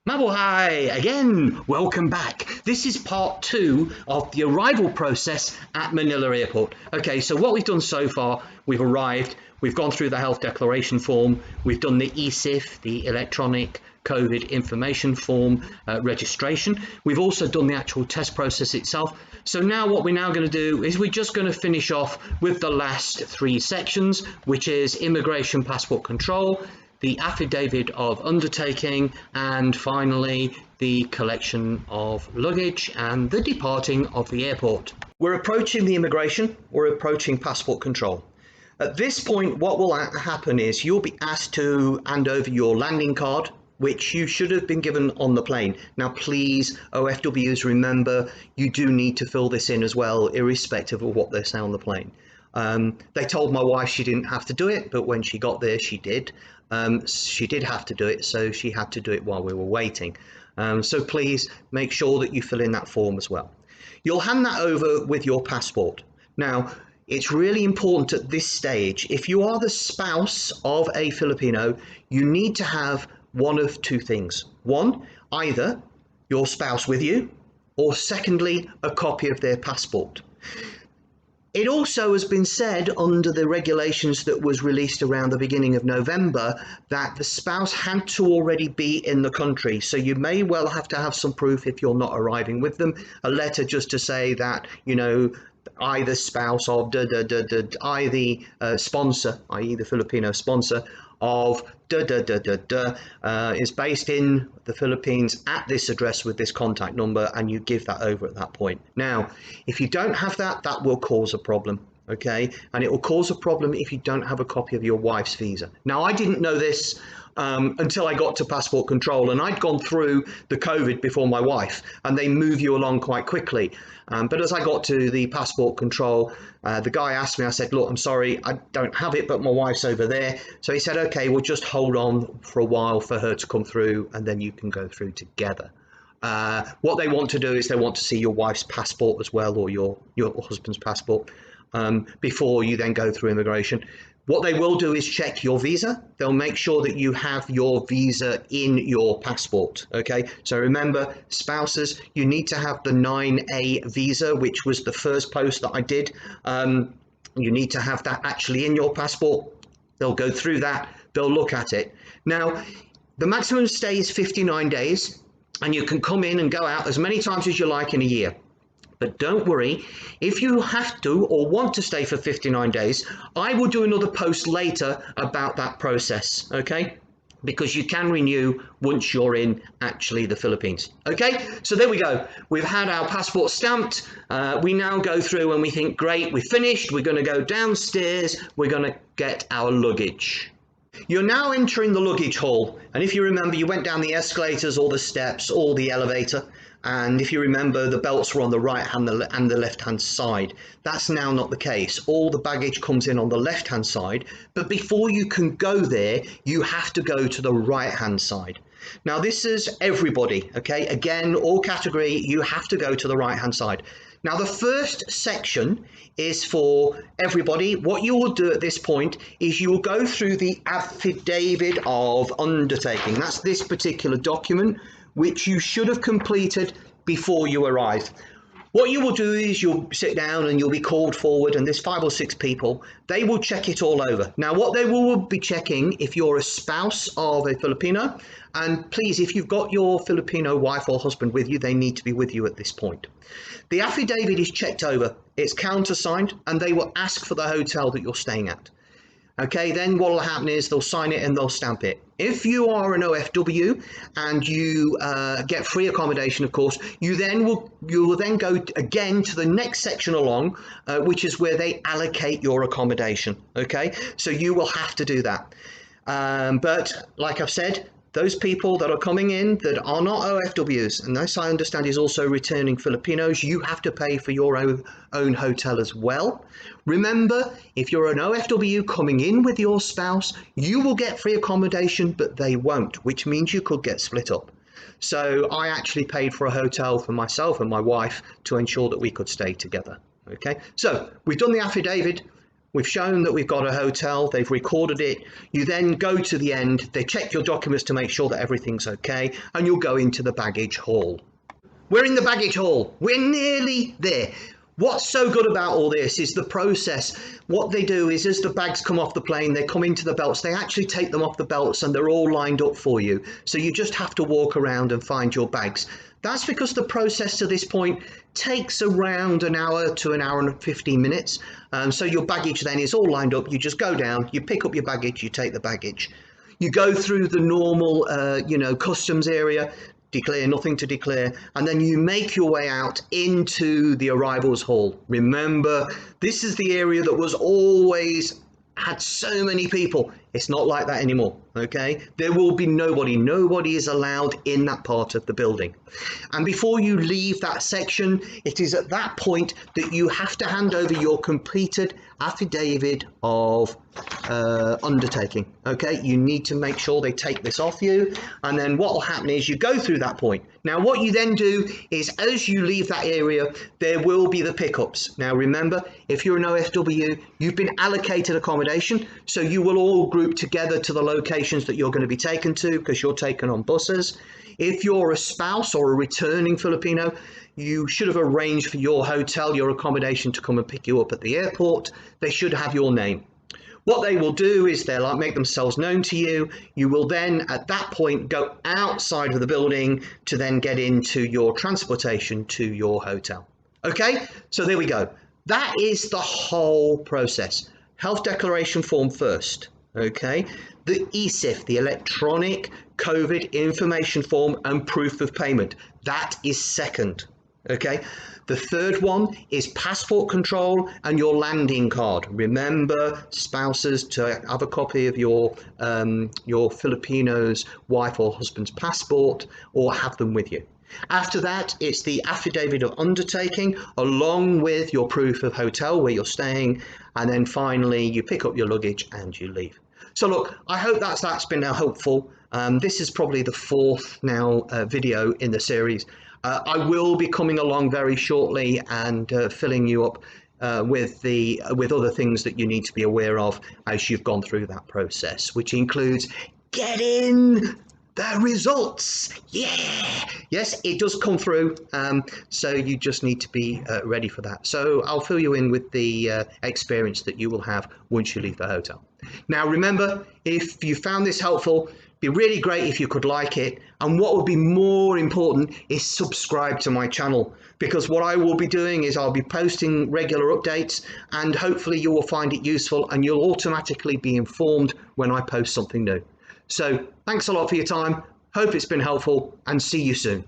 Mabuhay! Again, welcome back. This is part two of the arrival process at Manila Airport. Okay, so what we've done so far, we've arrived, we've gone through the health declaration form, we've done the ECIF, the electronic COVID information form registration. We've also done the actual test process itself. So now what we're now going to do is we're just going to finish off with the last three sections, which is immigration passport control, the affidavit of undertaking, and finally the collection of luggage and the departing of the airport. We're approaching the immigration, we're approaching passport control. At this point, what will happen is you'll be asked to hand over your landing card, which you should have been given on the plane. Now please, OFWs, remember you do need to fill this in as well, irrespective of what they say on the plane. They told my wife she didn't have to do it, but when she got there she did. She did have to do it, so she had to do it while we were waiting. So please make sure that you fill in that form as well. You'll hand that over with your passport. Now, it's really important at this stage, if you are the spouse of a Filipino, you need to have one of two things. One, either your spouse with you, or secondly, a copy of their passport. It also has been said under the regulations that was released around the beginning of November that the spouse had to already be in the country. So you may well have to have some proof if you're not arriving with them, a letter just to say that, you know, I, the spouse of I, the sponsor, i.e. the Filipino sponsor of is based in the Philippines at this address with this contact number, and you give that over at that point. Now, if you don't have that, that will cause a problem, okay? And it will cause a problem if you don't have a copy of your wife's visa. Now, I didn't know this until I got to passport control, and I'd gone through the COVID before my wife, and they move you along quite quickly. But as I got to the passport control, the guy asked me, I said, look, I'm sorry, I don't have it, but my wife's over there. So he said, okay, we'll just hold on for a while for her to come through, and then you can go through together. What they want to do is they want to see your wife's passport as well, or your husband's passport, before you then go through immigration. What they will do is check your visa. They'll make sure that you have your visa in your passport, okay? So remember, spouses, you need to have the 9A visa, which was the first post that I did. You need to have that actually in your passport. They'll go through that, they'll look at it. Now, the maximum stay is 59 days, and you can come in and go out as many times as you like in a year. But don't worry, if you have to or want to stay for 59 days, I will do another post later about that process, okay? Because you can renew once you're in actually the Philippines. Okay, so there we go. We've had our passport stamped. We now go through and we think, great, we're finished. We're going to go downstairs. We're going to get our luggage. You're now entering the luggage hall. And if you remember, you went down the escalators or the steps or the elevator. And if you remember, the belts were on the right hand and the left hand side. That's now not the case. All the baggage comes in on the left hand side, but before you can go there, you have to go to the right hand side. Now this is everybody, okay? Again, all category, you have to go to the right hand side. Now the first section is for everybody. What you will do at this point is you will go through the affidavit of undertaking. That's this particular document, which you should have completed before you arrive. What you will do is you'll sit down and you'll be called forward, and there's 5 or 6 people. They will check it all over. Now, what they will be checking, if you're a spouse of a Filipino, and please, if you've got your Filipino wife or husband with you, they need to be with you at this point. The affidavit is checked over, it's countersigned, and they will ask for the hotel that you're staying at. Okay, then what will happen is they'll sign it and they'll stamp it. If you are an OFW and you get free accommodation, of course, you will then go again to the next section along, which is where they allocate your accommodation. Okay, so you will have to do that. But like I've said, those people that are coming in that are not OFWs, and this I understand is also returning Filipinos, you have to pay for your own hotel as well. Remember, if you're an OFW coming in with your spouse, you will get free accommodation, but they won't, which means you could get split up. So I actually paid for a hotel for myself and my wife to ensure that we could stay together. Okay, so we've done the affidavit. we've shown that we've got a hotel, they've recorded it. You then go to the end, they check your documents to make sure that everything's okay, and you'll go into the baggage hall. We're in the baggage hall. We're nearly there. What's so good about all this is the process. What they do is, as the bags come off the plane, they come into the belts, they actually take them off the belts and they're all lined up for you. So you just have to walk around and find your bags. That's because the process to this point takes around an hour to an hour and 15 minutes. So your baggage then is all lined up. You just go down, you pick up your baggage, you take the baggage. You go through the normal, customs area, declare, nothing to declare, and then you make your way out into the arrivals hall. Remember, this is the area that was always had so many people. It's not like that anymore, okay? There will be nobody is allowed in that part of the building. And before you leave that section, it is at that point that you have to hand over your completed affidavit of undertaking, okay? You need to make sure they take this off you, and then what will happen is you go through that point. Now what you then do is, as you leave that area, there will be the pickups. Now remember, if you're an OFW, you've been allocated accommodation, so you will all group together to the locations that you're going to be taken to, because you're taken on buses. If you're a spouse or a returning Filipino, you should have arranged for your hotel, your accommodation to come and pick you up at the airport. They should have your name. What they will do is they'll make themselves known to you. You will then at that point go outside of the building to then get into your transportation to your hotel. Okay, so there we go. That is the whole process. Health declaration form first. Okay, the ECIF, the electronic COVID information form and proof of payment, that is second. Okay, the third one is passport control and your landing card. Remember, spouses, to have a copy of your Filipino's wife or husband's passport, or have them with you. After that, it's the affidavit of undertaking along with your proof of hotel where you're staying, and then finally you pick up your luggage and you leave. So look, I hope that's been helpful. This is probably the fourth now video in the series. I will be coming along very shortly and filling you up with other things that you need to be aware of as you've gone through that process, which includes getting the results. Yeah, yes, it does come through, so you just need to be ready for that. So I'll fill you in with the experience that you will have once you leave the hotel. Now remember, if you found this helpful, it'd be really great if you could like it, and what would be more important is subscribe to my channel, because what I will be doing is I'll be posting regular updates, and hopefully you will find it useful and you'll automatically be informed when I post something new. So thanks a lot for your time, hope it's been helpful, and see you soon.